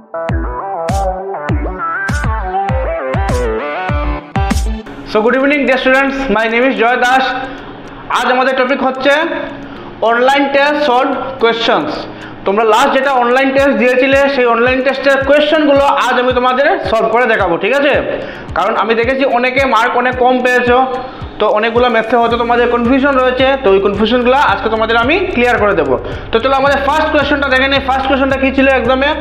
So good evening dear students, my name is Joy Das. आज हमारे topic হচ্ছে online test solve questions. তোমরা last যেটা online test দিয়েছিলে সেই অনলাইন টেস্টের কোশ্চেনগুলো আজ আমি তোমাদের সলভ করে দেখাবো, ঠিক আছে? কারণ আমি দেখেছি অনেকে মার্ক অনেক কম পেয়েছো, তো অনেকগুলো ম্যাথে হয়তো তোমাদের কনফিউশন রয়েছে, তো ওই কনফিউশনগুলো আজকে তোমাদের আমি ক্লিয়ার করে দেবো। তো চলো আমাদের ফার্স্ট কোশ্চেনটা দেখে নিই। ফার্স্ট কোশ্চেনটা কি ছিল এক্সামে?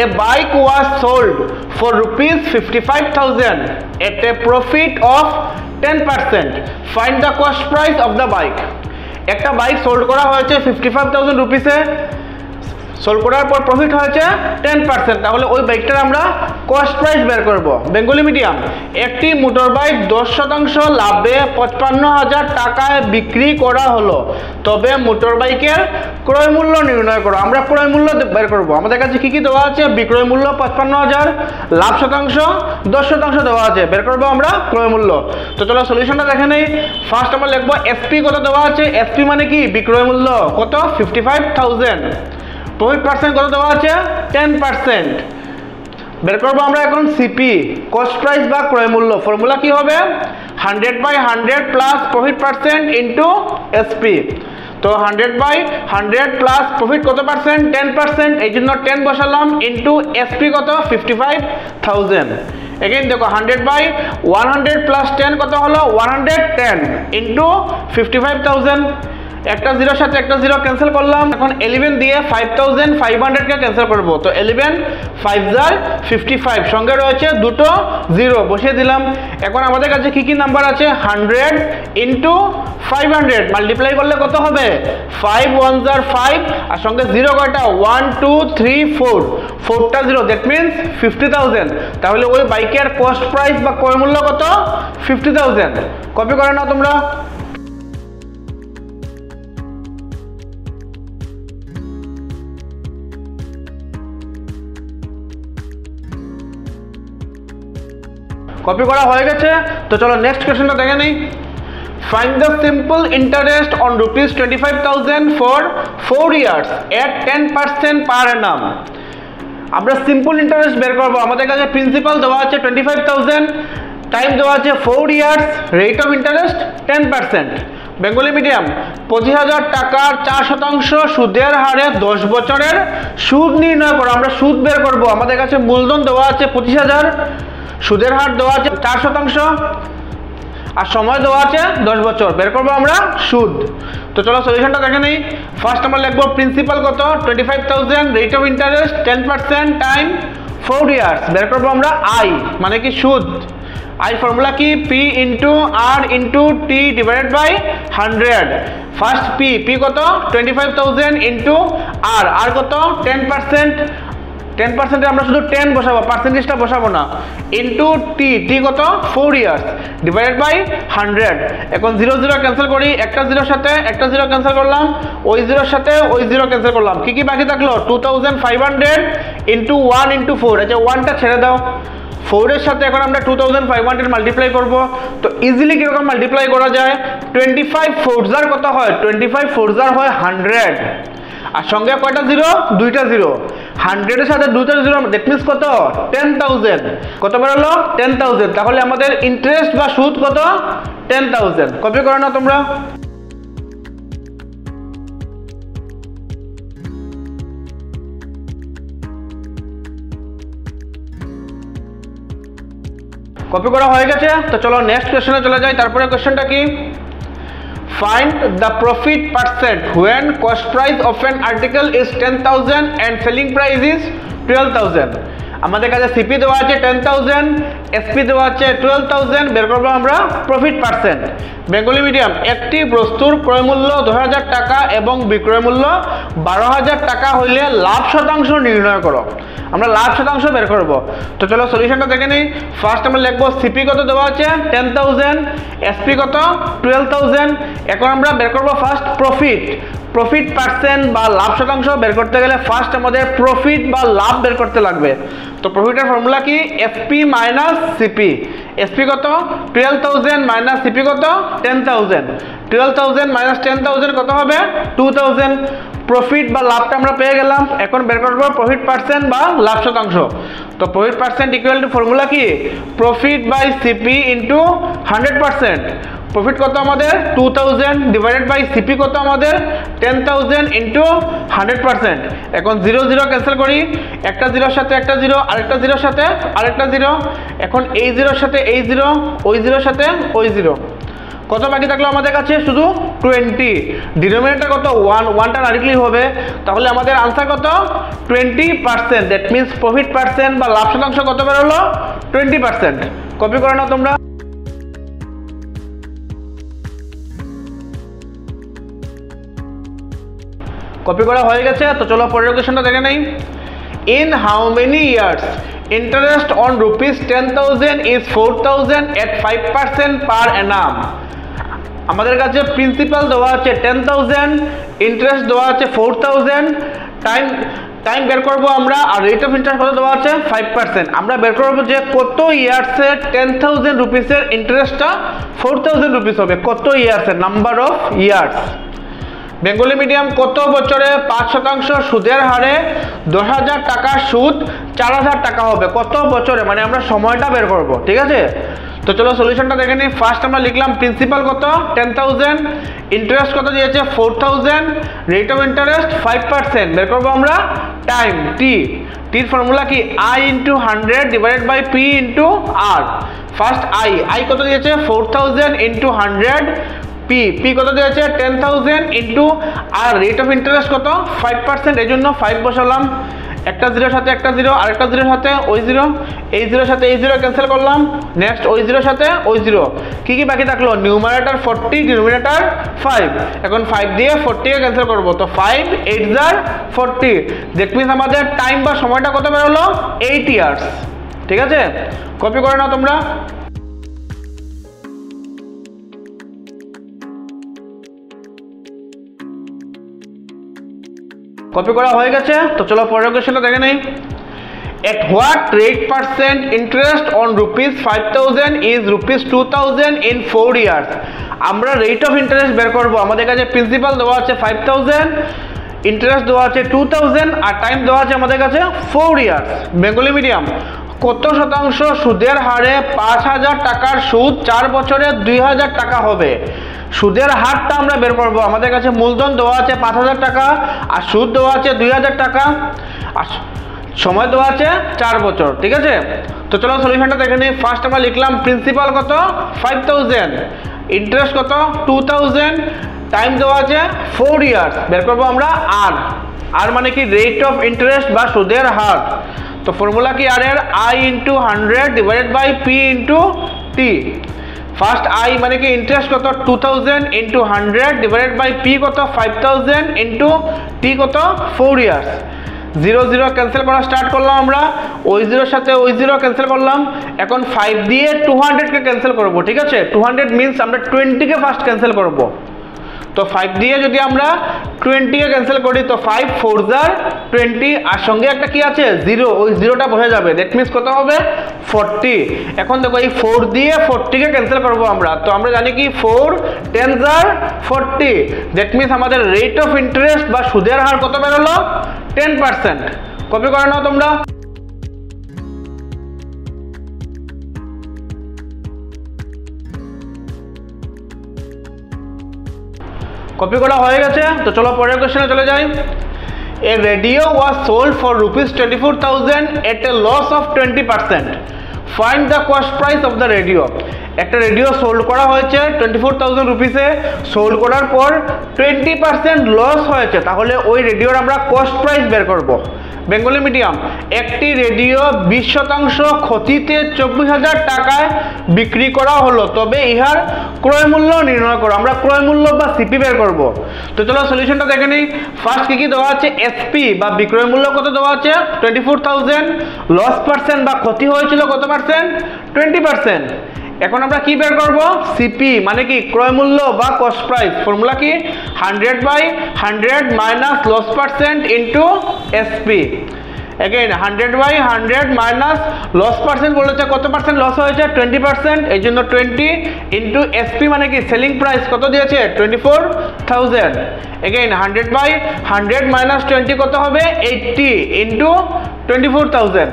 A bike was sold for rupees 55,000 at a profit of 10%. Find the cost price of the bike. একটা বাইক সোল্ড করা হয়েছে 55,000 রুপিসে, সোল্ড করার পর প্রফিট হয়েছে 10%, তাহলে ওই বাইকটার আমরা কস্ট প্রাইস বের করব। বেঙ্গলি মিডিয়াম, একটি মোটর বাইক 10% লাভে 55,000 টাকায় বিক্রি করা হলো, তবে মোটর বাইকের ক্রয় মূল্য নির্ণয় করো। আমরা ক্রয় মূল্য বের করব। আমাদের কাছে কি কি দেওয়া আছে? বিক্রয় মূল্য 55,000, লাভ শতাংশ 10% দেওয়া আছে, বের করবো আমরা ক্রয় মূল্য। তো চলো সলিউশনটা দেখে নেই। ফার্স্ট আমরা লিখবো এসপি কত দেওয়া আছে। এসপি মানে কি? বিক্রয় মূল্য কত? 55,000। প্রফিট পার্সেন্ট কত দেওয়া আছে? 10%। বের করবো আমরা এখন সিপি, কস্ট প্রাইস বা ক্রয় মূল্য। ফর্মুলা কি হবে? 100/100 plus profit percent into SP. তো 100/100 প্লাস প্রফিট কত পার্সেন্ট? 10%, এই জন্য 10 বসালাম, ইন্টু এসপি কত? 55,000। এগেইন দেখো 100/100 প্লাস 10 কত হলো? 110 ইন্টু 55,000। একটা জিরোর সাথে একটা জিরো ক্যান্সেল করলাম। এখন 11 দিয়ে 5,500কে ক্যান্সেল করব। তো 11 5 55, সঙ্গে রয়েছে দুটো জিরো, বসিয়ে দিলাম। এখন আমাদের কাছে কি কি নাম্বার আছে? 100 ইন্টু 500 মাল্টিপ্লাই করলে কত হবে? 5 1 5, আর সঙ্গে জিরো কয়টা? 1 2 3 4, 4টা জিরো, দ্যাট মিনস 50,000। তাহলে ওই বাইকের কস্ট প্রাইস বা ক্রয় মূল্য কত? 50,000। কপি করে নাও তোমরা। কপি করা হয়ে গেছে। তো চলো নেক্সট কোশ্চেনটা দেখে নিই। Find the simple interest on rupees 25,000 for 4 years at 10% per annum. আমরা সিম্পল ইন্টারেস্ট বের করবো। আমাদের কাছে প্রিন্সিপাল দেওয়া আছে 25,000, টাইম দেওয়া আছে 4 years, rate of interest 10%। Bengali medium, 25,000 টাকার 4% সুদের হারে 10 বছরের সুদ নির্ণয় করো। আমরা সুদ বের করবো। আমাদের কাছে মূলধন দেওয়া আছে 25,000, সুদের হার দেওয়া আছে 4%, আর সময় দেওয়া আছে 10 বছর। বের করবো আমরা সুদ। তো চলো সলিউশনটা দেখে নেই। ফার্স্ট আমরা লিখবো প্রিন্সিপাল কত? 25,000, rate of interest 10%, time 4 years. বের করবো আমরা আই, মানে কি সুদ। আই ফর্মুলা কি? P into R into T divided by 100। First P, P কত? 25,000 ইন্টু আর, আর কত? 10%। 10%-এ আমরা শুধু 10 বসাবো, পার্সেন্টেজটা বসাবো না, ইন্টু টি, টি কত? 4 ইয়ার্স, ডিভাইডেড বাই 100। এখন 0 0 ক্যান্সেল করি। একটা জিরোর সাথে একটা জিরো ক্যান্সেল করলাম, ওই জিরোর সাথে ওই জিরো ক্যান্সেল করলাম। কি কি বাকি থাকলো? 2,500 ইন্টু 1 ইন্টু 4। আচ্ছা 1টা ছেড়ে দাও। 4-এর সাথে এখন আমরা 2,500 মাল্টিপ্লাই করবো। তো ইজিলি কিরকম মাল্টিপ্লাই করা যায়? 25 4 কত হয়? 25 4 হয় 100, আর সঙ্গে কয়টা জিরো? দুইটা জিরো। 100-এর সাথে দুইটা জিরো, দ্যাট মিনস কত? 10,000। কত বেরোলো? 10,000। তাহলে আমাদের ইন্টারেস্ট বা সুদ কত? 10,000। কপি করো না তোমরা। কপি করা হয়ে গেছে। তো চলো নেক্সট কোশ্চেনে চলে যাই। তারপরে কোশ্চেনটা কি? Find the profit percent when cost price of an article is 10,000 and selling price is 12,000. আমাদের কাছে সিপি দেওয়া আছে 10,000, এসপি দেওয়া আছে 12,000। বের করবো আমরা প্রফিট পার্সেন্ট। বেঙ্গলি মিডিয়াম, একটি বস্তুর ক্রয় মূল্য 10,000 টাকা এবং বিক্রয় মূল্য 12,000 টাকা হইলে লাভ শতাংশ নির্ণয় করো। আমরা লাভ শতাংশ বের করব। তো চলো সলিউশনটা দেখে নিই। ফার্স্ট আমরা লিখবো সিপি কত দেওয়া আছে? 10,000, এসপি কত? 12,000। এখন আমরা বের করবো ফার্স্ট প্রফিট। প্রফিট পার্সেন্ট বা লাভ শতাংশ বের করতে গেলে ফার্স্ট আমাদের প্রফিট বা লাভ বের করতে লাগবে। তো প্রফিটের ফর্মুলা কি? SP minus CP. এসপি কত? 12,000 মাইনাস সিপি কত? 10,000। 12,000 মাইনাস 10,000 কত হবে? 2,000। প্রফিট বা লাভটা আমরা পেয়ে গেলাম। এখন বের করব প্রফিট পার্সেন্ট বা লাভ শতাংশ। তো profit percent equal to formula কি, প্রফিট বাই সিপি ইন্টু 100%। প্রফিট কত আমাদের 2000 ডিভাইডেড বাই সিপি কত আমাদের 10000 ইন্টু 100%। এখন 0 0 ক্যান্সেল করি, একটা জিরোর সাথে একটা জিরো, আরেকটা জিরোর সাথে আরেকটা জিরো। এখন এই জিরোর সাথে এই জিরো, ওই জিরোর সাথে ওই জিরো, কত বাকি থাকলো আমাদের কাছে শুধু 20। ডিনোমিনেটর কত 1, 1টা ডাইরেক্টলি হবে, তাহলে আমাদের আনসার কত 20%। দ্যাট মিন্স প্রফিট পার্সেন্ট বা লাভ শতাংশ কত বের হলো 20%। কপি করে নাও তোমরা। কপি করা হয়ে গেছে, তো চলো পরের কোশ্চেনটা দেখে নেই। In how many years interest on rupees 10,000 is 4,000 এট 5% পার অ্যানাম। আমাদের কাছে প্রিন্সিপাল দেওয়া আছে 10,000, ইন্টারেস্ট দেওয়া আছে 4,000, টাইম বের করবো আমরা, আর রেট অফ ইন্টারেস্ট কত দেওয়া আছে 5%। আমরা বের করবো যে কত ইয়ার্সে 10,000 রুপিসের ইন্টারেস্টটা 4,000 রুপিস হবে, কত ইয়ার্সে, number of years. Bengali medium কত বছরে 5% সুদের হারে 10,000 টাকার সুদ 4,000 টাকা হবে, কত বছরে, মানে আমরা সময়টা বের করব, ঠিক আছে। তো চলো সলিউশনটা দেখে নিই। ফার্স্ট আমরা লিখলাম প্রিন্সিপাল কত 10,000, ইন্টারেস্ট কত দিয়েছে 4,000, রেট অফ ইন্টারেস্ট 5%, বের করবো আমরা টাইম টির ফর্মুলা কি I into 100 divided by P into R. First I কত দিয়েছে 4,000 ইন্টু 100, পি কত দিয়েছে 10,000 ইন্টু আর রেট অফ ইন্টারেস্ট কত 5%, এই জন্য 5 বসালাম। একটা জিরোর সাথে একটা জিরো, আরেকটা জিরোর সাথে ওই জিরো, এই জিরোর সাথে এই জিরো ক্যান্সেল করলাম। নেক্সট ওই জিরোর সাথে ওই জিরো, কি কি বাকি থাকলো, নিউমারেটর 40 ডিনোমিনেটর 5। এখন 5 দিয়ে 40 কে ক্যান্সেল করবো, তো 5 8 jar 40। দ্যাট মিন্স আমাদের টাইম বা সময়টা কত বের হলো 8 ইয়ার্স, ঠিক আছে। কপি করে নাও তোমরা। কপি করা হয়ে গেছে, তো চলো পরের কোশ্চেনটা দেখে নেই। At what rate percent interest on rupees 5,000 is rupees 2,000 in 4 years? আমরা রেট অফ ইন্টারেস্ট বের করবো। আমাদের কাছে প্রিন্সিপাল দেওয়া আছে 5,000, ইন্টারেস্ট দেওয়া আছে 2,000, আর টাইম দেওয়া আছে আমাদের কাছে 4 ইয়ার্স। বেঙ্গলি মিডিয়াম কত শতাংশ সুদের হারে 5,000 টাকার সুদ 4 বছরে 2,000 টাকা হবে। সুদের হারটা আমরা বের করবো। আমাদের কাছে মূলধন দেওয়া আছে 5,000 টাকা, আর সুদ দেওয়া আছে 2,000 টাকা, আর সময় দেওয়া আছে 4 বছর, ঠিক আছে। তো চলো সলিউশনটা দেখে নিই। ফার্স্ট আমরা লিখলাম প্রিন্সিপাল কত 5,000, ইন্টারেস্ট কত 2,000, টাইম দেওয়া আছে 4 ইয়ার্স, বের করবো আমরা আর মানে কি রেট অফ ইন্টারেস্ট বা সুদের হার। তো ফর্মুলা কি আর এর I into 100 divided by P into T. First I মানে কি ইন্টারেস্ট কত 2,000 ইন্টু 100 ডিভাইডেড বাই পি কত 5,000 ইন্টু টি কত 4 ইয়ার্স। 0 0 ক্যান্সেল করা স্টার্ট করলাম আমরা, ওই জিরোর সাথে ওই জিরো ক্যান্সেল করলাম। এখন 5 দিয়ে 200 কে ক্যান্সেল করব, ঠিক আছে। 200 মিনস আমরা 20 কে ফার্স্ট ক্যান্সেল করব। তো 5 দিয়ে যদি আমরা 20 কে ক্যান্সেল করি, তো 5 4 jar 20, আর সঙ্গে একটা কি আছে 0, ওই জিরোটা বসে যাবে। দ্যাট মিনস কত হবে 40। এখন দেখো এই 4 দিয়ে 40 কে ক্যান্সেল করব আমরা, তো আমরা জানি কি 4 10 jar 40। দ্যাট মিনস আমাদের রেট অফ ইন্টারেস্ট বা সুদের হার কত বের হলো 10%। কপি করে নাও তোমরা। কপি করা হয়ে গেছে, তো চলো পরের কোশ্চেনে চলে যাই। A radio was sold for rupees 24,000 at a loss of 20%. Find the cost price of the radio. একটা রেডিও সোল্ড করা হয়েছে 24,000 রুপিসে, সোল্ড করার পর 20% লস হয়েছে, তাহলে ওই রেডিওর আমরা কস্ট প্রাইস বের করব। বেঙ্গলি মিডিয়াম একটি রেডিও 20% ক্ষতিতে 24,000 টাকায় বিক্রি করা হলো, তবে ইহার ক্রয় মূল্য নির্ণয় করো। আমরা ক্রয় মূল্য বা সিপি বের করব। তো চলো সলিউশনটা দেখে নিই। ফার্স্ট কি দেওয়া আছে এসপি বা বিক্রয় মূল্য কত দেওয়া আছে 24,000, লস পার্সেন্ট বা ক্ষতি হয়েছিল কত পার্সেন্ট 20%। এখন আমরা কি বের করব সিপি মানে কি ক্রয় মূল্য বা কস্ট প্রাইস। ফর্মুলা কি 100/100 minus loss percent into SP. Again 100/100 minus loss percent বলেছে, কত পার্সেন্ট লস হয়েছে? 20%, এই জন্য 20 ইন্টু এসপি মানে কি সেলিং প্রাইস কত দিয়েছে? 24,000। এগেইন 100/100 মাইনাস 20 কত হবে? 80 ইন্টু 24,000।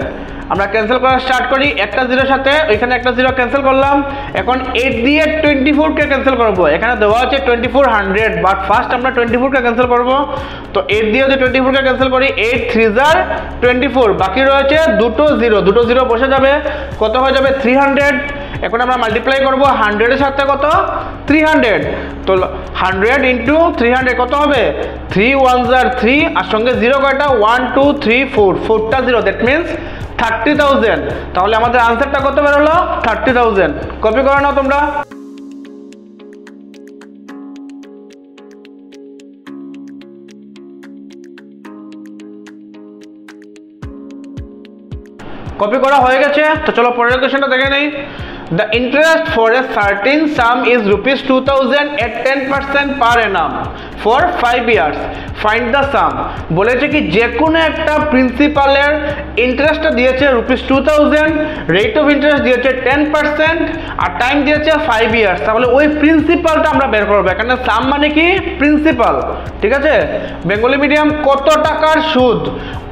আমরা ক্যান্সেল করা স্টার্ট করি, একটা জিরোর সাথে ওইখানে একটা জিরো ক্যান্সেল করলাম। এখন 8 দিয়ে 24কে ক্যান্সেল করব, এখানে দেওয়া আছে 2400, বাট ফার্স্ট আমরা 24কে ক্যান্সেল করব। তো 8 দিয়ে যদি 24কে ক্যান্সেল করি, 8 3 jar 24, বাকি রয়েছে দুটো জিরো বসে যাবে, কত হয়ে যাবে? 300। এখন আমরা মাল্টিপ্লাই করব 100 এর সাথে, কত? 300। তো 100 ইন্টু 300 কত হবে? 3 1 jar 3, আর সঙ্গে জিরো কয়টা? 1 2 3 4, 4টা জিরো, দ্যাট মিনস 30,000। তাহলে আমাদের আনসারটা কত বের হলো? 30,000। কপি করে নাও তোমরা। কপি করা হয়ে গেছে, তো চলো পরের কোশ্চেনটা দেখে নেই। The interest for a certain sum is ₹2,000 at 10% per annum for 5 years. Find the sum. বলেছে কি যে কোনো একটা প্রিন্সিপালের ইন্টারেস্টটা দিয়েছে ₹2,000, রেট অফ ইন্টারেস্ট দিয়েছে 10%, আর টাইম দিয়েছে 5 ইয়ার্স। তাহলে ওই প্রিন্সিপালটা আমরা বের করবো। এখানে সাম মানে কি? প্রিন্সিপাল, ঠিক আছে? বেঙ্গলি মিডিয়াম, কত টাকার সুদ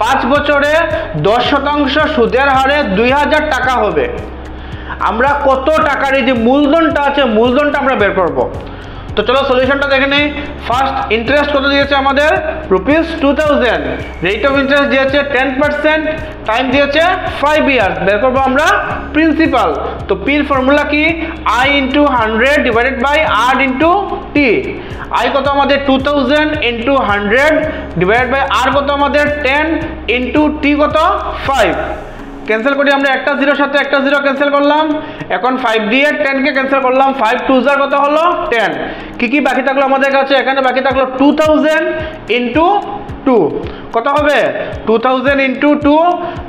5 বছরে 10% সুদের হারে 2,000 টাকা হবে। আমরা কত টাকার এই যে মূলধনটা আছে, মূলধনটা আমরা বের করব। তো চলো সলিউশনটা দেখে নেই। ফার্স্ট ইন্টারেস্ট কত দিয়েছে আমাদের? ₹2,000, রেট অফ ইন্টারেস্ট দিয়েছে 10%, টাইম দিয়েছে 5 ইয়ার্স। বের করবো আমরা প্রিন্সিপাল। তো পির ফর্মুলা কি? I into 100 divided by R into T. I কত আমাদের? 2000 ইন্টু 100 ডিভাইডেড বাই R কত আমাদের? 10 ইন্টু টি কত? 5। ক্যান্সেল করি আমরা, একটা জিরোর সাথে একটা জিরো ক্যান্সেল করলাম। এখন 5 দিয়ে 10কে ক্যান্সেল করলাম, 5 2 jar কত হলো? 10। কি বাকি থাকলো আমাদের কাছে? এখানে বাকি থাকলো 2000 ইন্টু 2, কত হবে? 2000 ইন্টু 2,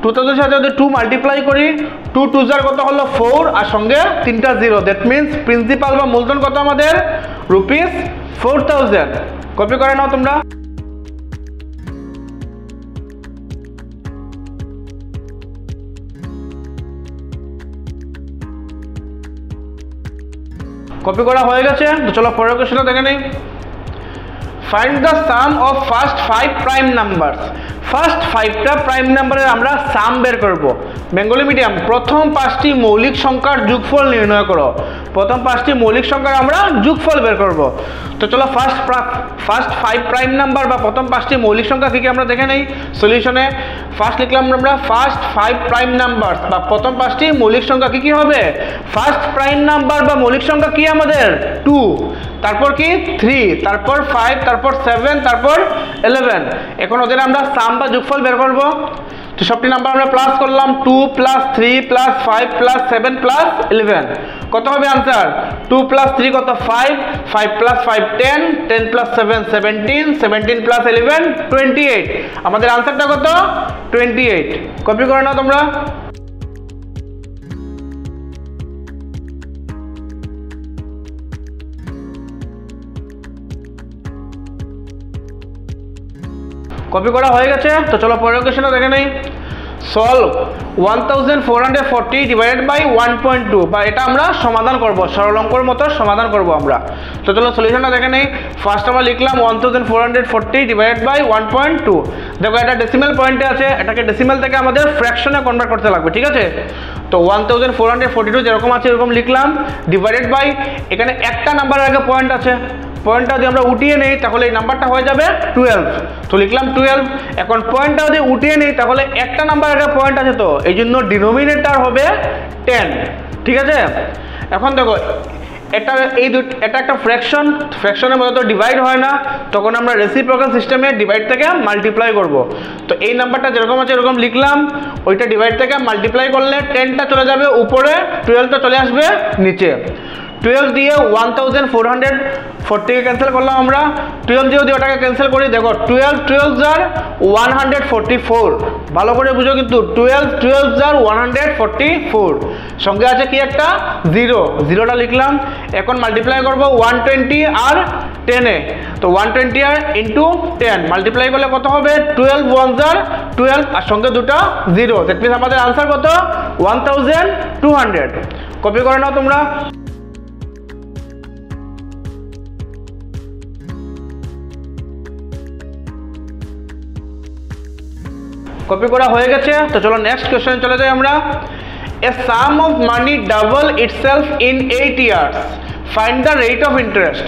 2000 সাথে যদি 2 মাল্টিপ্লাই করি, 2 2 jar কত হলো? 4, আর সঙ্গে 3টা জিরো, দ্যাট মিনস প্রিন্সিপাল বা মূলধন কত আমাদের? ₹4,000। কপি করে নাও তোমরা। কপি করা হয়ে গেছে, তো চলো পরের কোশ্চেনটা দেখে নেই। Find the some of first 5 prime numbers. First 5টা প্রাইম নাম্বারের আমরা সাম বের করব। বেঙ্গলি মিডিয়াম, প্রথম 5টি মৌলিক সংখ্যার যোগফল নির্ণয় করো। প্রথম 5টি মৌলিক সংখ্যার আমরা যোগফল বের করব। তো চলো ফার্স্ট 5 প্রাইম নাম্বার বা প্রথম 5টি মৌলিক সংখ্যা কি আমরা দেখে নেই সলিউশনে। ফার্স্ট লিখলাম আমরা ফার্স্ট 5 প্রাইম নাম্বার বা প্রথম 5টি মৌলিক সংখ্যা কি হবে? ফার্স্ট প্রাইম নাম্বার বা মৌলিক সংখ্যা কি আমাদের? 2, তারপর কি 3, তারপর 5, তারপর 7, তারপর 11। এখন ওদের আমরা সাম বা যোগফল বের করব। তো সবটি নাম্বার আমরা প্লাস করলাম, 2 + 3 + 5 + 7 + 11। কত হবে আনসার? 2 + 3 কত? 5, 5 + 5 10, 10 + 7 17, 17 + 11 28। আমাদের আনসারটা কত? 28। কপি করে নাও তোমরা। কপি করা হয়ে গেছে, তো চলো পরের কোশ্চেনটা দেখে নেই। সলভ 1440 ডিভাইডেড বাই 1.2, বা এটা আমরা সমাধান করব, সরল অঙ্কের মতো সমাধান করব আমরা। তো চলো সলিউশনটা দেখে নেই। ফার্স্ট আমরা লিখলাম 1440 ডিভাইডেড বাই 1.2। দেখো এটা ডেসিমাল পয়েন্টে আছে, এটাকে ডেসিমাল থেকে আমাদের ফ্র্যাকশনে কনভার্ট করতে লাগবে, ঠিক আছে? তো 1442 যেরকম আছে এরকম লিখলাম, ডিভাইডেড বাই, এখানে একটা নাম্বারের আগে পয়েন্ট আছে, পয়েন্টটা যদি আমরা উঠিয়ে নেই তাহলে এই নাম্বারটা হয়ে যাবে 12। তো লিখলাম 12। এখন পয়েন্টটা যদি উঠিয়ে নেই তাহলে একটা নাম্বার একটা পয়েন্ট আছে, তো এই জন্য ডিনোমিনেটর হবে 10, ঠিক আছে? এখন দেখো এটা একটা ফ্র্যাকশনের মধ্যে তো ডিভাইড হয় না, তখন আমরা রেসিপ্রোকাল সিস্টেমে ডিভাইড থেকে মাল্টিপ্লাই করব। তো এই নাম্বারটা যেরকম আছে এরকম লিখলাম, ওইটা ডিভাইড থেকে মাল্টিপ্লাই করলে 10টা চলে যাবে উপরে, 12টা চলে আসবে নিচে। 12 দিয়ে 40কে ক্যান্সেল করলাম আমরা, 12 দিয়ে ওটাকে ক্যান্সেল করি, দেখো 12 যার 144, ভালো করে বুঝো কিন্তু 12 যার 144, সঙ্গে আছে কি একটা জিরো, জিরোটা লিখলাম। এখন মাল্টিপ্লাই করবো 120 আর 10-এ, তো 120 আর ইন্টু 10 মাল্টিপ্লাই করলে কত হবে, 12 1 যার 12 আর সঙ্গে দুটো জিরো, দ্যাট মিনস আমাদের আনসার কত 1200। কপি করে নাও তোমরা। কপি করা হয়ে গেছে, তো চলো নেক্সট কোশ্চেন চলে যাই আমরা। A sum of money double itself in 8 years, find the rate of interest.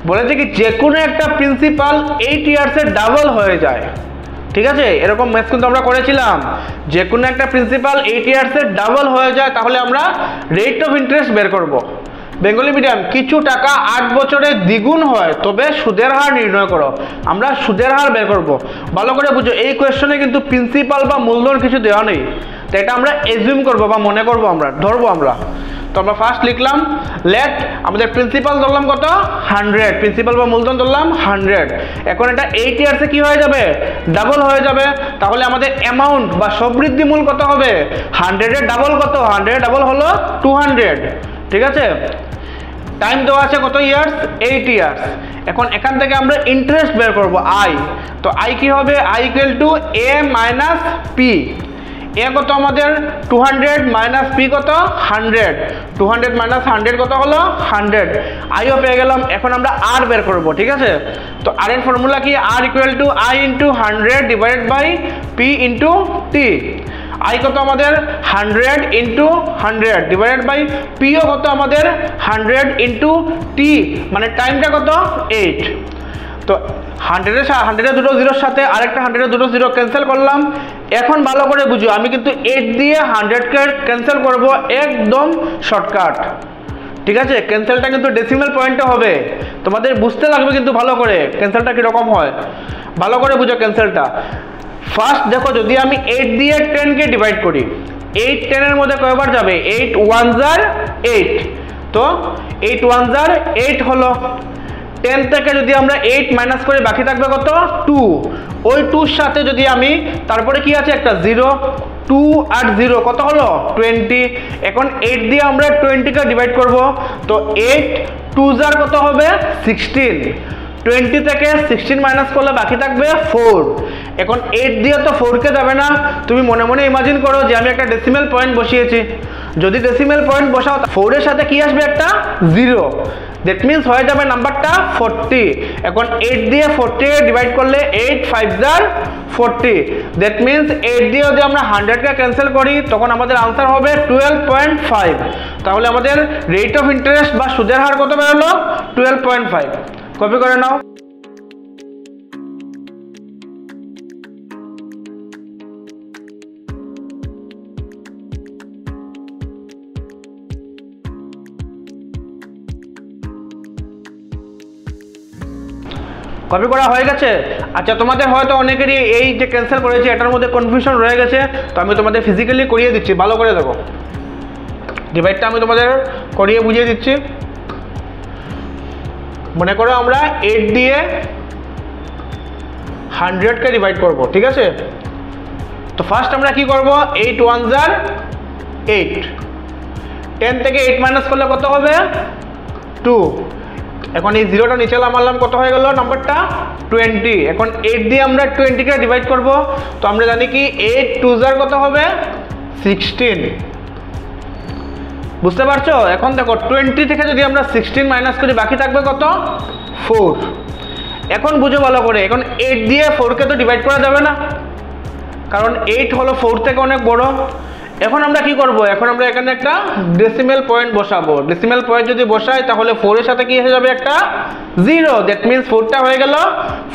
বলেছে কি যে কোনো একটা প্রিন্সিপাল 8 ইয়ার্সে ডাবল হয়ে যায়, ঠিক আছে, এরকম ম্যাথ কিন্তু আমরা করেছিলাম, যে কোনো একটা প্রিন্সিপাল 8 ইয়ার্সে ডাবল হয়ে যায় তাহলে আমরা রেট অফ ইন্টারেস্ট বের করব। বেঙ্গলি মিডিয়াম, কিছু টাকা 8 বছরে দ্বিগুণ হয় তবে সুদের হার নির্ণয় করো। আমরা সুদের হার বের করব। ভালো করে বুঝো, এই কোয়েশ্চনে কিন্তু প্রিন্সিপাল বা মূলধন কিছু দেওয়া নেই, তো এটা আমরা এজিউম করব বা মনে করব, আমরা ধরবো আমরা। তো আমরা ফার্স্ট লিখলাম লেট, আমাদের প্রিন্সিপাল ধরলাম কত 100, প্রিন্সিপাল বা মূলধন ধরলাম 100। এখন এটা 8 ইয়ার্সে কি হয়ে যাবে, ডাবল হয়ে যাবে, তাহলে আমাদের অ্যামাউন্ট বা সবৃদ্ধি মূল কত হবে, 100-এর ডাবল কত, 100-এর ডাবল হলো 200, ঠিক আছে। টাইম দেওয়া আছে কত ইয়ার্স, 8 ইয়ার্স। এখন এখান থেকে আমরা ইন্টারেস্ট বের করব আই, তো আই কি হবে, I equal to A minus P. এ কত আমাদের 200 মাইনাস পি কত 100, 200 মাইনাস 100 কত হলো 100, আইও পেয়ে গেলাম। এখন আমরা আর বের করব, ঠিক আছে। তো আর এর ফর্মুলা কি, R equal to I into 100 divided by P into T. I কত আমাদের 100 ইন্টু 100 ডিভাইডেড বাই পিও কত আমাদের 100 ইন্টু টি, মানে টাইমটা কত 8। তো 100-এর দুটো জিরোর সাথে আরেকটা 100-এর দুটো জিরো ক্যান্সেল করলাম। এখন ভালো করে বুঝো, আমি কিন্তু 8 দিয়ে 100-কে ক্যান্সেল করব, একদম শর্টকাট, ঠিক আছে। ক্যান্সেলটা কিন্তু ডেসিমাল পয়েন্টে হবে, তোমাদের বুঝতে লাগবে কিন্তু ভালো করে ক্যান্সেলটা কীরকম হয়, ভালো করে বুঝো ক্যান্সেলটা। ফার্স্ট দেখো, যদি আমি 8 দিয়ে 10-কে ডিভাইড করি, 8 10-এর মধ্যে কয়বার যাবে, 8 1 যার 8, তো 8 1 যার 8 হলো। 10 থেকে যদি আমরা 8 মাইনাস করে বাকি থাকবে কত 2, ওই 2-র সাথে যদি আমি তারপরে কি আছে একটা 0, 2 আর 0 কত হলো 20। এখন 8 দিয়ে আমরা 20-কে ডিভাইড করব, তো 8 2 যার কত হবে 16, 20 থেকে 16 মাইনাস করলে বাকি থাকবে 4। এখন 8 দিয়ে তো 4-কে যাবে না, তুমি মনে মনে ইমাজিন করো যে আমি একটা ডেসিমাল পয়েন্ট বসিয়েছি, যদি ডেসিমাল পয়েন্ট বসাও 4-এর সাথে কি আসবে একটা 0, দ্যাট মিনস হয়ে যাবে নাম্বারটা 40। এখন 8 দিয়ে 40-কে ডিভাইড করলে 8 5 যার 40, দ্যাট মিনস 8 দিয়ে যদি আমরা 100-কে ক্যান্সেল করি তখন আমাদের আনসার হবে 12.5। তাহলে আমাদের রেট অফ ইন্টারেস্ট বা সুদের হার কত বেরোলো 12.5। কপি করে নাও। কপি করা হয়ে গেছে। আচ্ছা, তোমাদের হয়তো অনেকেরই এই যে ক্যান্সেল করেছে এটার মধ্যে কনফিউশন রয়ে গেছে, তো আমি তোমাদের ফিজিক্যালি করিয়ে দিচ্ছি, ভালো করে দেখো। ডিভাইডটা আমি তোমাদের করিয়ে বুঝিয়ে দিচ্ছি। মনে করো আমরা 8 দিয়ে 100-কে ডিভাইড করব, ঠিক আছে। তো ফার্স্ট আমরা কি করব, 8 1 যার 8, 10 থেকে 8 মাইনাস করলে কত হবে 2। এখন এই জিরোটা নিচে মারলাম, কত হয়ে গেল নাম্বারটা 20। এখন 8 দিয়ে আমরা 20-কে ডিভাইড করব, তো আমরা জানি কি 8 2 যার কত হবে 16, বুঝতে পারছো। এখন দেখো 20 থেকে যদি আমরা 16 মাইনাস করি বাকি থাকবে কত 4। এখন বুঝো ভালো করে, এখন 8 দিয়ে 4-কে তো ডিভাইড করা যাবে না, কারণ 8 হলো 4 থেকে অনেক বড়। এখন আমরা কি করব, এখন আমরা এখানে একটা ডেসিমাল পয়েন্ট বসাবো। ডেসিমাল পয়েন্ট যদি বসাই তাহলে 4-এর সাথে কি এসে যাবে একটা 0, দ্যাট মিনস 4টা হয়ে গেল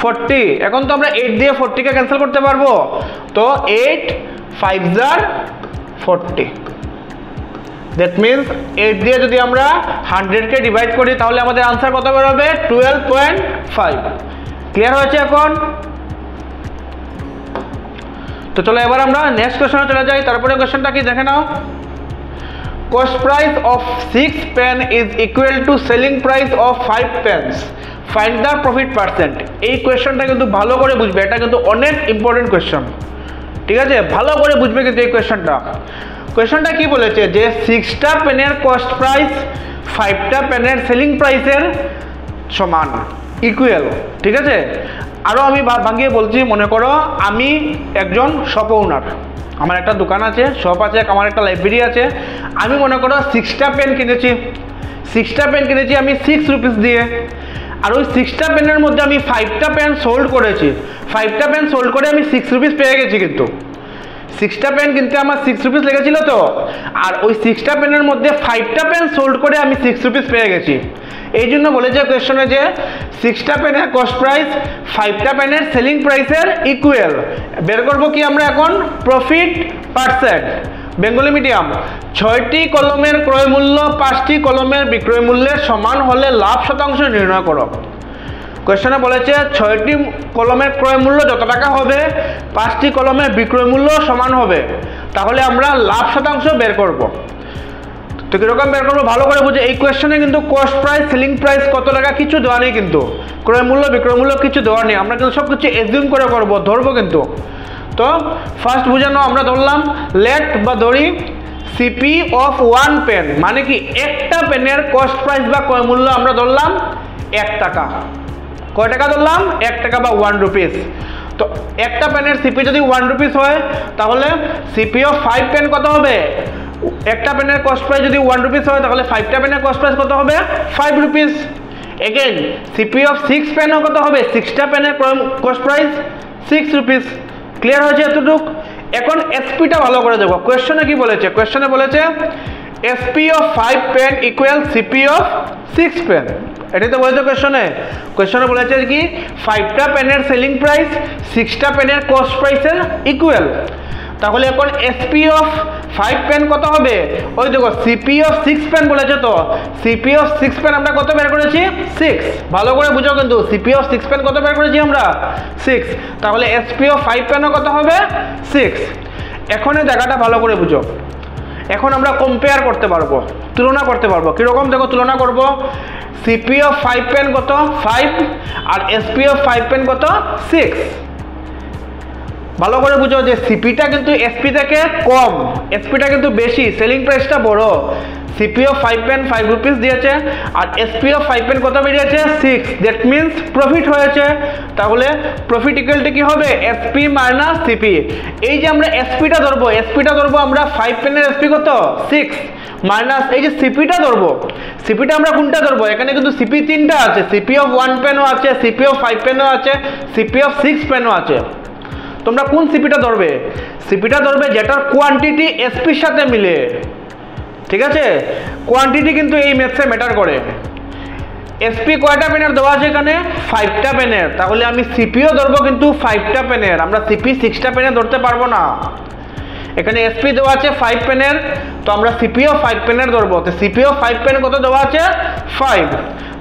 40। এখন তো আমরা 8 দিয়ে 40-কে ক্যান্সেল করতে পারবো, তো 8 5 যার 40, দ্যাট মিনস 8 দিয়ে যদি আমরা 100-কে ডিভাইড করি তাহলে আমাদের আনসার কত বেরোবে 12.5। ক্লিয়ার হয়েছে এখন? তো চলো এবার আমরা নেক্সট কোশ্চেনে চলে যাই। তারপরে কোশ্চেনটা কি দেখে নাও। cost price of 6 pen is equal to selling price of 5 pens. Find the profit percent. এই কোয়েশ্চনটা কিন্তু ভালো করে বুঝবে, এটা কিন্তু অনেক ইম্পর্টেন্ট কোয়েশ্চন, ঠিক আছে? ভালো করে বুঝবে কিন্তু এই কোয়েশ্চনটা কি বলেছে যে 6টা পেনের কস্ট প্রাইস 5টা পেনের সেলিং প্রাইসের সমান, ইকুয়াল, ঠিক আছে? আরও আমি ভাঙিয়ে বলছি, মনে করো আমি একজন শপ ওনার, আমার একটা দোকান আছে, শপ আছে, আমার একটা লাইব্রেরি আছে। আমি মনে করো 6টা পেন কিনেছি আমি 6 রুপিস দিয়ে, আর ওই 6টা পেনের মধ্যে আমি 5টা পেন সোল্ড করেছি। 5টা পেন সোল্ড করে আমি 6 রুপিস পেয়ে গেছি, কিন্তু 6টা পেন কিনতে আমার 6 রুপিস লেগেছিল তো, আর ওই 6টা পেনের মধ্যে 5টা পেন সোল্ড করে আমি 6 রুপিস পেয়ে গেছি। এই জন্য বলেছে কোয়েশ্চনে যে 6টা পেনের কস্ট প্রাইস 5টা পেনের সেলিং প্রাইসের ইকুয়াল। বের করবো কি আমরা এখন? Profit percent. বেঙ্গলি মিডিয়াম, 6টি কলমের ক্রয় মূল্য 5টি কলমের বিক্রয় মূল্যের সমান হলে লাভ শতাংশ নির্ণয় করো। কোয়েশ্চনে বলেছে 6টি কলমের ক্রয় মূল্য যত টাকা হবে 5টি কলমের বিক্রয় মূল্য সমান হবে, তাহলে আমরা লাভ শতাংশ বের করব। তো কীরকম বের করবো ভালো করে বুঝে। এই কোয়েশ্চনে কিন্তু কস্ট প্রাইস, সেলিং প্রাইস, কত টাকা কিছু দেওয়া নেই, কিন্তু ক্রয় মূল্য বিক্রয় মূল্য কিছু দেওয়া নেই, আমরা কিন্তু সব কিছু এজিউম করে করবো, ধরবো কিন্তু। তো ফার্স্ট বুঝানো আমরা ধরলাম লেট বা ধরি সিপি অফ 1 পেন, মানে কি একটা পেনের কস্ট প্রাইস বা ক্রয় মূল্য আমরা ধরলাম 1 টাকা। কয় টাকা ধরলাম? 1 টাকা বা 1 রুপিস। তো একটা পেনের সিপি যদি 1 রুপিস হয়, তাহলে সিপি অফ 5 পেন কত হবে? একটা পেনের কস্ট প্রাইস যদি 1 রুপিস হয়, তাহলে 5টা পেনের কস্ট প্রাইস কত হবে? 5 রুপিস। এগেইন সিপি অফ 6 পেনও কত হবে? 6টা পেনের কস্ট প্রাইস 6 রুপিস। ক্লিয়ার হয়েছে এতটুক? এখন এসপিটা ভালো করে দেখো। কোয়েশ্চনে কি বলেছে? কোয়েশ্চনে বলেছে SP of 5 pen equal CP of 6 pen. এটাই তো বলেছে কোয়েশ্চনে বলেছে কি 5টা পেনের সেলিং প্রাইস 6টা পেনের কস্ট প্রাইসের ইকুয়াল। তাহলে এখন এসপি অফ 5 পেন কত হবে? ওই দেখো সিপি অফ 6 পেন বলেছে, তো সিপি অফ 6 পেন আমরা কত বের করেছি? 6। ভালো করে বুঝো কিন্তু, সিপি অফ 6 পেন কত বের করেছি আমরা? 6। তাহলে এসপি অফ 5 পেনও কত হবে? 6। এখন এই জায়গাটা ভালো করে বুঝো। এখন আমরা কম্পেয়ার করতে পারবো, তুলনা করতে পারবো। কীরকম দেখো তুলনা করব? সিপি অফ 5 পেন কত? 5, আর এসপি অফ 5 পেন কত? 6। ভালো করে বুঝো যে সিপিটা কিন্তু এসপি থেকে কম, এসপিটা কিন্তু বেশি, সেলিং প্রাইসটা বড়। সিপি অফ 5 পেন 5 রুপিস দিয়েছে, আর এসপি অফ 5 পেন কত বেরিয়েছে? 6। দ্যাট মিনস প্রফিট হয়েছে। তাহলে প্রফিট ইকুয়াল টু কি হবে? SP minus CP. এই যে আমরা এসপিটা ধরবো আমরা 5 পেনের এসপি কত? 6 মাইনাস এই যে সিপিটা ধরবো। সিপিটা আমরা কোনটা ধরবো? এখানে কিন্তু সিপি 3টা আছে, সিপি অফ 1 পেনও আছে, সিপি অফ 5 পেনও আছে, সিপি অফ 6 পেনও আছে। তোমরা কোন সিপিটা ধরবে? সিপিটা ধরবে যেটার কোয়ান্টিটি এসপির সাথে মিলে, ঠিক আছে? কোয়ান্টিটি কিন্তু এই ম্যাথসে ম্যাটার করে। এসপি কয়টা পেনের দেওয়া আছে এখানে? 5টা পেনের। তাহলে আমি সিপিও ধরবো কিন্তু 5টা পেনের, আমরা সিপি 6টা পেনের ধরতে পারবো না। এখানে এসপি দেওয়া আছে 5 পেনের, তো আমরা সিপিও 5 পেনের ধরবো। তো সিপিও 5 পেন কত দেওয়া আছে? 5।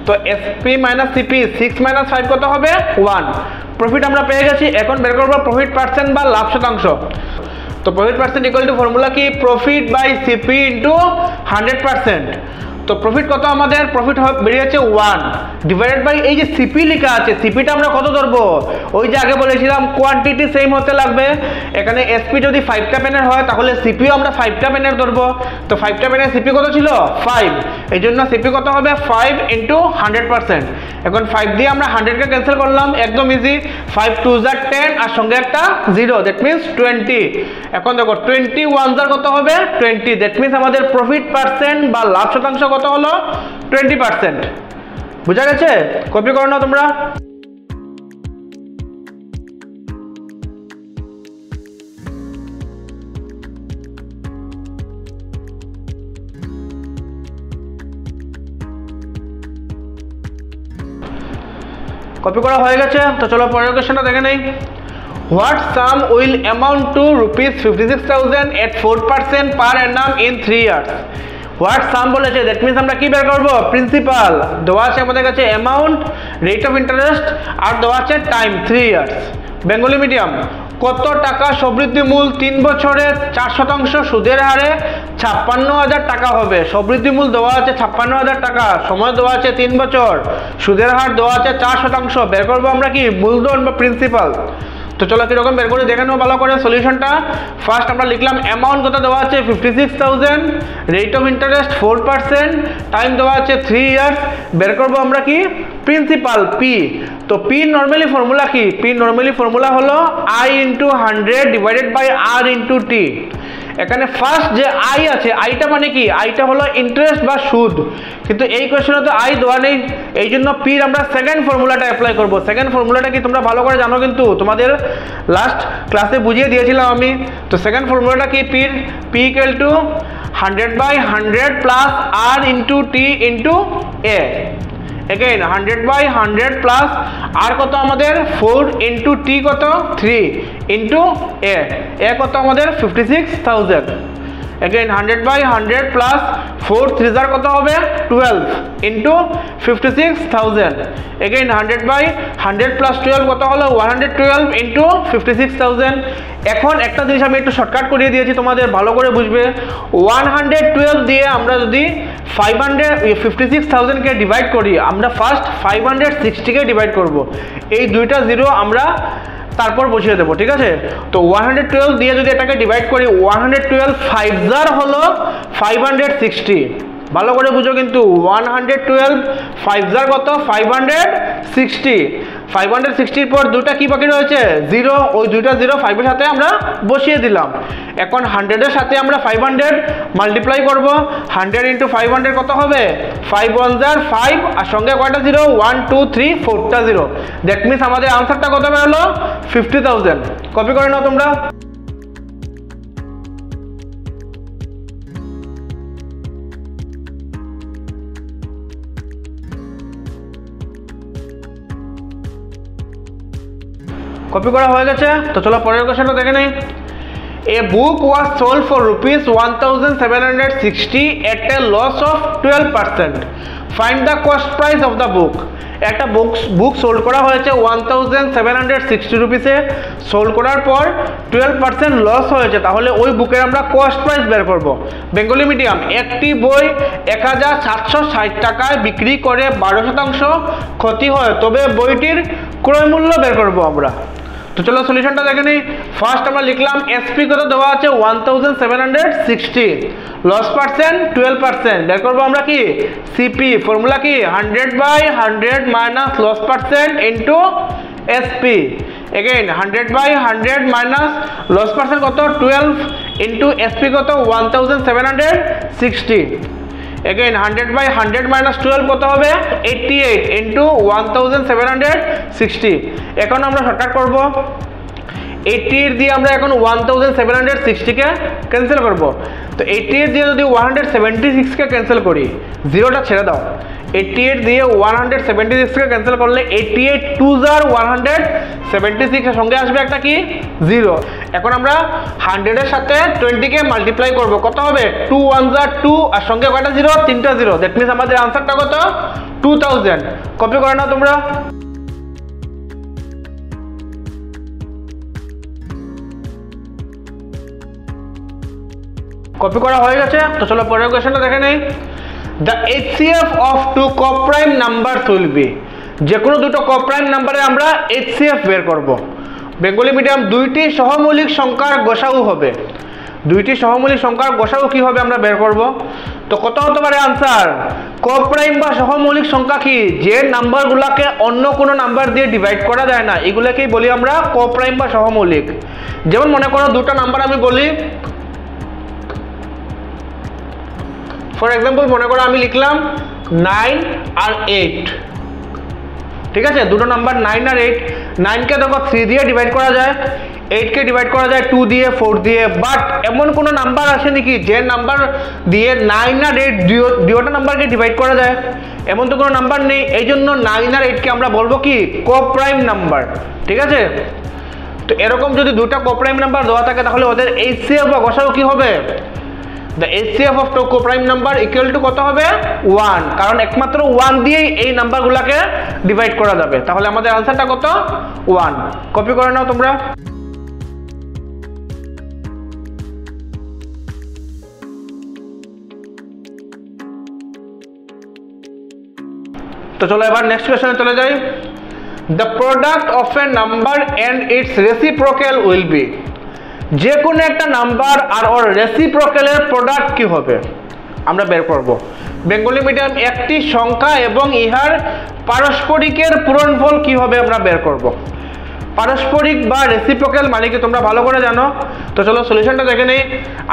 তো এসপি মাইনাস সিপি 6 মাইনাস 5 কত হবে? 1। প্রফিট আমরা পেয়ে গেছি। এখন বের করবো প্রফিট পার্সেন্ট বা লাভ শতাংশ। তো profit percent equal to formula কি? Profit by CP into 100%। তো প্রফিট কত আমাদের? প্রফিট বেরিয়েছে 1 ডিভাইডেড বাই এই যে সিপি লেখা আছে, সিপিটা আমরা কত ধরবো? ওই যে আগে বলেছিলাম কোয়ান্টিটি সেম হতে লাগবে। এখানে এসপি যদি 5টা পেনের হয়, তাহলে সিপিও আমরা 5টা পেনের ধরবো। তো 5টা পেনের সিপি কত ছিল? 5। এই জন্য সিপি কত হবে? 5 ইন্টু 100%। এখন 5 দিয়ে আমরা 100কে ক্যান্সেল করলাম, একদম ইজি। 5 2 * 10 আর সঙ্গে একটা 0, দ্যাট মিনস 20। এখন দেখো 21 কত হবে? 20। দ্যাট মিনস আমাদের প্রফিট পার্সেন্ট বা লাভ শতাংশ কত হলো? 20%। বুঝা গেছে? কপি করো না তোমরা। কপি করা হয়ে গেছে। তো চলো পরের কোশ্চেনটা দেখে নেই। What sum will amount to rupees 56,000 at 4% per annum in 3 years? What সাম বলেছে, দ্যাট মিনস আমরা কি বের করবো? প্রিন্সিপাল দেওয়া আছে আমাদের কাছে, অ্যামাউন্ট, রেট অফ ইন্টারেস্ট, আর দেওয়া আছে টাইম 3 ইয়ার্স। বেঙ্গলি মিডিয়াম, কত টাকা সবৃদ্ধি মূল 3 বছরে 4% সুদের হারে 56,000 টাকা হবে। সবৃদ্ধি মূল দেওয়া আছে 56,000 টাকা, সময় দেওয়া আছে 3 বছর, সুদের হার দেওয়া আছে 4%। বের করবো আমরা কি মূলধন বা প্রিন্সিপাল। তো চলো কিরকম বের করে দেখে নেবো ভালো করে সলিউশনটা। ফার্স্ট আমরা লিখলাম অ্যামাউন্ট কত দেওয়া আছে 56,000, রেট অফ ইন্টারেস্ট 4%, টাইম দেওয়া আছে 3 ইয়ার্স। বের করবো আমরা কি প্রিন্সিপাল পি। তো পি নর্মালি ফর্মুলা কি? পি নর্মালি ফর্মুলা হলো I into 100 divided by R into T. এখানে ফার্স্ট যে আই আছে, আইটা মানে কি? আইটা হলো ইন্টারেস্ট বা সুদ, কিন্তু এই কোয়েশ্চনে তো আই দেওয়া নেই, এই জন্য পির আমরা সেকেন্ড ফর্মুলাটা অ্যাপ্লাই করব। সেকেন্ড ফর্মুলাটা কি তোমরা ভালো করে জানো, কিন্তু তোমাদের লাস্ট ক্লাসে বুঝিয়ে দিয়েছিলাম আমি। তো সেকেন্ড ফর্মুলাটা কি পির? P equal to 100/100 plus R into T into A. Again 100/100 plus R কত আমাদের 4 ইন্টু টি কত 3 ইন্টু এ। এ কত আমাদের 56,000। এগেইন 100/100 প্লাস 4 3 কত হবে 12 ইন্টু 56,000। এগেইন 100/100 প্লাস 12 কত হলো 112 ইন্টু 56,000। এখন একটা জিনিস আমি একটু শর্টকাট করিয়ে দিয়েছি, তোমাদের ভালো করে বুঝবে। 112 দিয়ে আমরা যদি 56,000 কে ডিভাইড করি, আমরা ফার্স্ট 560 কে ডিভাইড করব। এই দুইটা জিরো আমরা তারপর বসিয়ে দেবো, ঠিক আছে? তো 112 দিয়ে যদি এটাকে ডিভাইড করি, 112 5 হলো 560। ভালো করে বুঝো কিন্তু, 112 5 কত 560। 560 পর দুটা কি বাকি রয়েছে জিরো, ওই দুইটা জিরো 5 এর সাথে আমরা বসিয়ে দিলাম। এখন 100 এর সাথে আমরা 500 মাল্টিপ্লাই করব। 100 ইন্টু 500 কত হবে 5 1 5, আর সঙ্গে কয়টা জিরো 1 2 3 4টা জিরো। দ্যাট মিনস আমাদের আনসারটা কত বেরোলো 50,000। কপি করে নাও তোমরা। কপি করা হয়ে গেছে। তো চলো পরের কোশ্চেনটা দেখে নেই। A book was sold for ₹1,760 at a loss of 12%। Find the cost price of the book. একটা বুক সোল্ড করা হয়েছে 1,760 রুপিসে। সোল্ড করার পর 12% লস হয়েছে, তাহলে ওই বুকের আমরা কস্ট প্রাইস বের করব। বেঙ্গলি মিডিয়াম, একটি বই 1,760 টাকায় বিক্রি করে 12% ক্ষতি হয়, তবে বইটির ক্রয় মূল্য বের করব আমরা। তো চলো সলিউশনটা দেখে নিই। ফার্স্ট আমরা লিখলাম এসপি কত দেওয়া আছে 1,760, লস পার্সেন্ট 12%। বের করবো আমরা কি সিপি, ফর্মুলা কি 100/100 minus loss percent into SP. Again 100/100 minus loss percent কত 12 ইন্টু এসপি কত 1,760। এগেইন 100/100 মাইনাস 12 কত হবে 88 ইন্টু 1,760। এখন আমরা শর্টকাট করব। 88 দিয়ে আমরা এখন 1,760 কে ক্যান্সেল করব। তো 88 দিয়ে যদি 176 কে ক্যান্সেল করি, জিরোটা ছেড়ে দাও। 88 দিয়ে 176 কে ক্যান্সেল করলে 88 2 176 এর সঙ্গে আসবে একটা কি জিরো। এখন আমরা 100 এর সাথে 20 কে মাল্টিপ্লাই করব, কত হবে 2 1 2, আর সঙ্গে কয়টা জিরো 3টা জিরো। দ্যাট মিন্স আমাদের আনসারটা কত 2000। কপি করে নাও তোমরা। কপি করা হয়ে গেছে। তো চলো পরের কোশ্চেনটা দেখে নেই। The HCF of two coprime numbers will be. যে কোনো দুটো কোপ্রাইম নাম্বারে আমরা HCF বের করব। বেঙ্গলি মিডিয়াম, দুইটি সহমৌলিক সংখ্যার গসাউ হবে। দুইটি সহমৌলিক সংখ্যার গসাউ কি হবে আমরা বের করব। তো কত হতে পারে আনসার? কোপ্রাইম বা সহমৌলিক সংখ্যা কি? যে নাম্বারগুলোকে অন্য কোনো নাম্বার দিয়ে ডিভাইড করা যায় না, এগুলোকেই বলি আমরা কোপ্রাইম বা সহমৌলিক। যেমন মনে করো দুটো নাম্বার আমি বলি, ফর এক্সাম্পল মনে করো আমি লিখলাম 9 আর 8, ঠিক আছে? দুটো নাম্বার 9 আর 8। 9 কে দেখো 3 দিয়ে ডিভাইড করা যায়, 8 কে ডিভাইড করা যায় 2 দিয়ে 4 দিয়ে। বাট এমন কোনো নাম্বার আছে নাকি যে নাম্বার দিয়ে 9 আর 8 দুটো নাম্বারকে ডিভাইড করা যায়? এমন তো কোনো নাম্বার নেই। এই জন্য 9 আর 8 কে আমরা বলবো কি কোপ্রাইম নাম্বার, ঠিক আছে? তো এরকম যদি দুটো কোপ্রাইম নাম্বার দেওয়া থাকে, তাহলে ওদের HCF বা গসাউ কি হবে? The HCF of two co-prime number equal to কত হবে 1, কারণ একমাত্র 1 দিয়েই এই নাম্বারগুলোকে ডিভাইড করা যাবে। তাহলে আমাদের আনসারটা কত 1। কপি করে নাও তোমরা। তো চলো এবার নেক্সট কোয়েশ্চনে চলে যাই। The product of A number and it's reciprocal will be, যে কোনো একটা নাম্বার আর ওর রেসিপ্রোকালের প্রোডাক্ট কি হবে আমরা বের করব। বেঙ্গলি মিডিয়াম একটি সংখ্যা এবং ইহার পারস্পরিকের পূরণফল কি হবে আমরা বের করব। পারস্পরিক বা রেসিপ্রোকাল মানে কি তোমরা ভালো করে জানো। তো চলো সলিউশনটা দেখে নেই।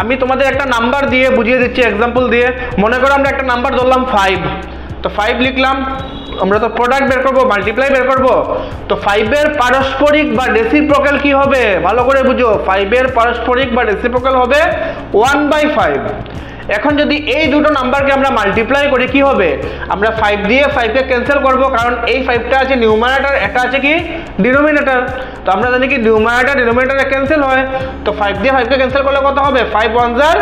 আমি তোমাদের একটা নাম্বার দিয়ে বুঝিয়ে দিচ্ছি এক্সাম্পল দিয়ে। মনে করো আমরা একটা নাম্বার ধরলাম 5, তো 5 লিখলাম, আমরা তো প্রোডাক্ট বের করব, মাল্টিপ্লাই বের করব। তো 5 এর পারস্পরিক বা রেসিপ্রোকাল কি হবে ভালো করে বুঝো। 5 এর পারস্পরিক বা রেসিপ্রোকাল হবে 1/5। এখন যদি এই দুটো নাম্বারকে আমরা মাল্টিপ্লাই করি কি হবে, আমরা 5 দিয়ে 5 কে ক্যান্সেল করব, কারণ এই 5টা আছে নিউমারেটর, এটা আছে কি ডিনোমিনেটর। তো আমরা জানি কি নিউমারেটর ডিনোমিনেটরে ক্যান্সেল হয়। তো 5 দিয়ে 5 কে ক্যান্সেল করলে কত হবে, 5 1 jar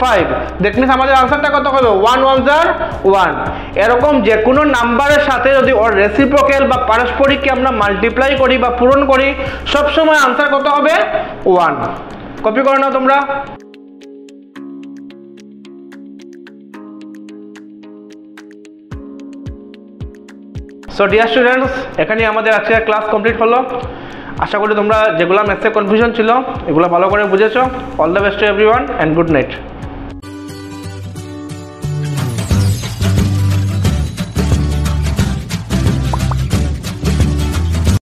5। দ্যাট মিন্স আমাদের আনসারটা কত হবে, 1 1 jar 1। এরকম যে কোনো নাম্বারের সাথে যদি ওর রেসিপ্রোকাল বা পারস্পরিককে আমরা মাল্টিপ্লাই করি বা পূরণ করি, সব সময় আনসার কত হবে 1। কপি করে নাও তোমরা। সো ডিয়ার স্টুডেন্টস, এখানেই আমাদের আজকের ক্লাস কমপ্লিট হলো। আশা করি তোমরা যেগুলো ম্যাথসে কনফিউশন ছিল এগুলো ভালো করে বুঝেছো। All the best to everyone and good night.